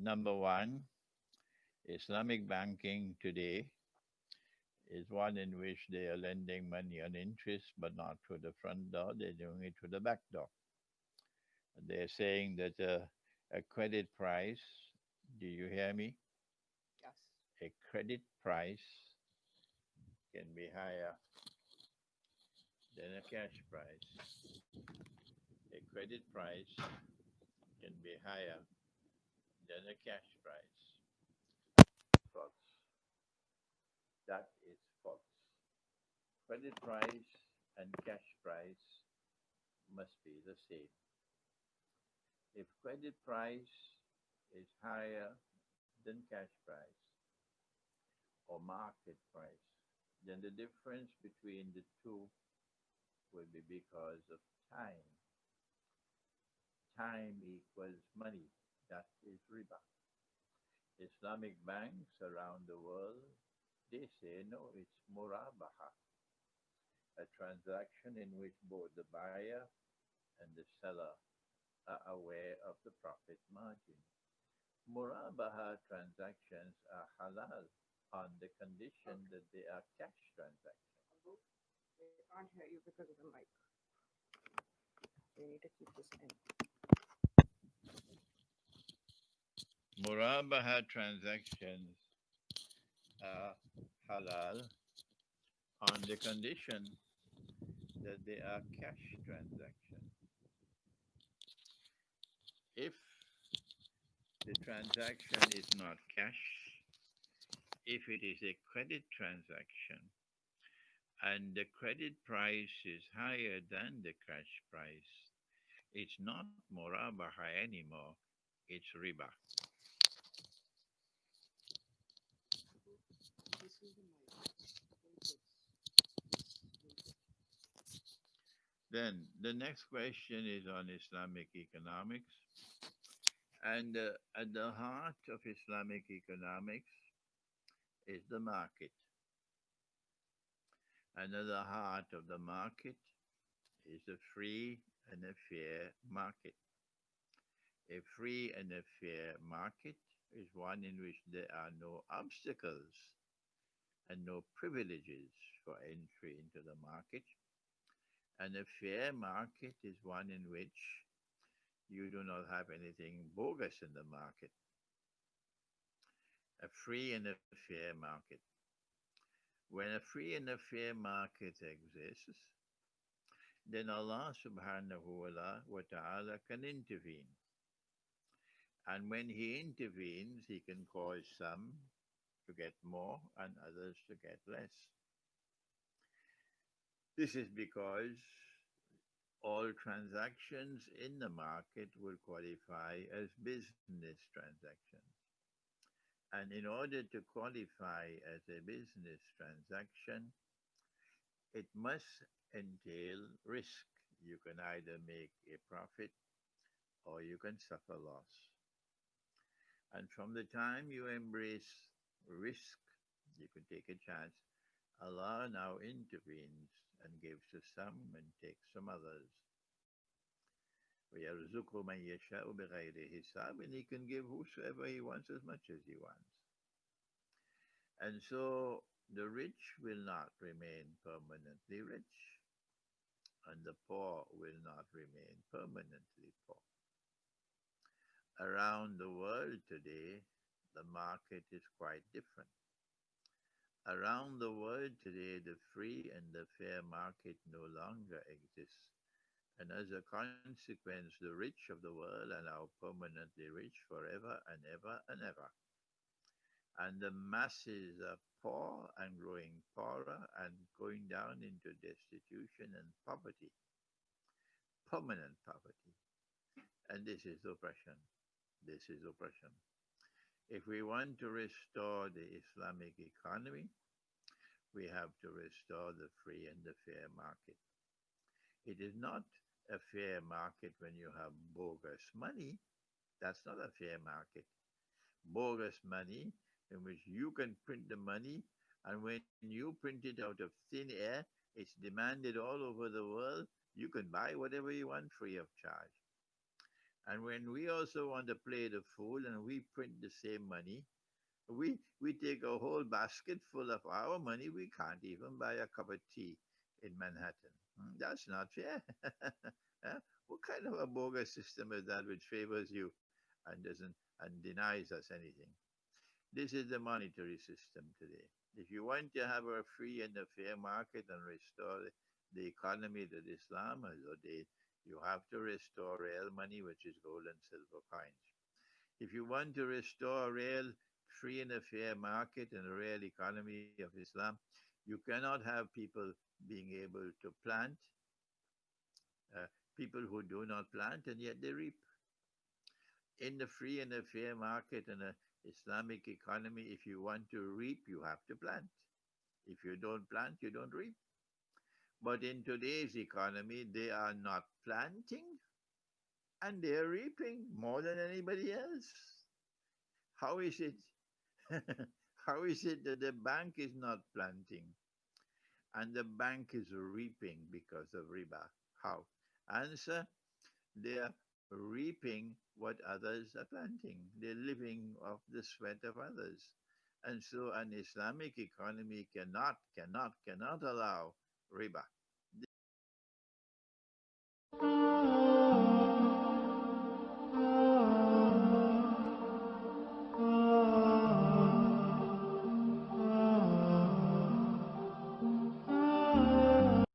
Number one, Islamic banking today is one in which they are lending money on interest, but not through the front door. They're doing it through the back door. They're saying that a credit price, do you hear me? Yes. A credit price can be higher than a cash price. A credit price can be higher than a cash price. False. That is false. Credit price and cash price must be the same. If credit price is higher than cash price or market price, then the difference between the two will be because of time. Time equals money. That is riba. Islamic banks around the world, they say no, it's murabaha, a transaction in which both the buyer and the seller are aware of the profit margin. Murabaha transactions are halal on the condition Okay. that they are cash transactions. They can't hear you because of the mic. So you need to keep this in. Murabaha transactions are halal on the condition that they are cash transactions. If the transaction is not cash, if it is a credit transaction and the credit price is higher than the cash price, it's not murabaha anymore, it's riba. This is the mic. Then the next question is on Islamic economics. And at the heart of Islamic economics is the market. And at the heart of the market is a free and a fair market. A free and a fair market is one in which there are no obstacles and no privileges for entry into the market. And a fair market is one in which you do not have anything bogus in the market. A free and a fair market. When a free and a fair market exists, then Allah subhanahu wa ta'ala can intervene. And when He intervenes, He can cause some to get more and others to get less. This is because all transactions in the market will qualify as business transactions. And in order to qualify as a business transaction, it must entail risk. You can either make a profit or you can suffer loss. And from the time you embrace risk, you can take a chance. Allah now intervenes and gives to some and takes from others. وَيَرْزُقُ مَنْ يَشَاءُ بِغَيْرِ حِسَابٍ, and He can give whosoever He wants as much as He wants. And so the rich will not remain permanently rich, and the poor will not remain permanently poor. Around the world today, the market is quite different. Around the world today, the free and the fair market no longer exists. And as a consequence, the rich of the world are now permanently rich forever and ever and ever. And the masses are poor and growing poorer and going down into destitution and poverty, permanent poverty. And this is oppression. This is oppression. If we want to restore the Islamic economy, we have to restore the free and the fair market. It is not a fair market when you have bogus money. That's not a fair market. Bogus money in which you can print the money, and when you print it out of thin air, it's demanded all over the world. You can buy whatever you want free of charge. And when we also want to play the fool and we print the same money, we take a whole basket full of our money. We can't even buy a cup of tea in Manhattan. That's not fair. Huh? What kind of a bogus system is that which favors you and doesn't and denies us anything? This is the monetary system today. If you want to have a free and a fair market and restore the economy that Islam has ordained, you have to restore real money, which is gold and silver coins. If you want to restore a real free and a fair market and a real economy of Islam, you cannot have people being able to plant, uh, people who do not plant and yet they reap. In the free and a fair market and a Islamic economy, if you want to reap, you have to plant. If you don't plant, you don't reap. But in today's economy, they are not planting and they're reaping more than anybody else. How is it? How is it that the bank is not planting and the bank is reaping because of riba? How? Answer, they are reaping what others are planting. They're living off the sweat of others. And so an Islamic economy cannot allow riba.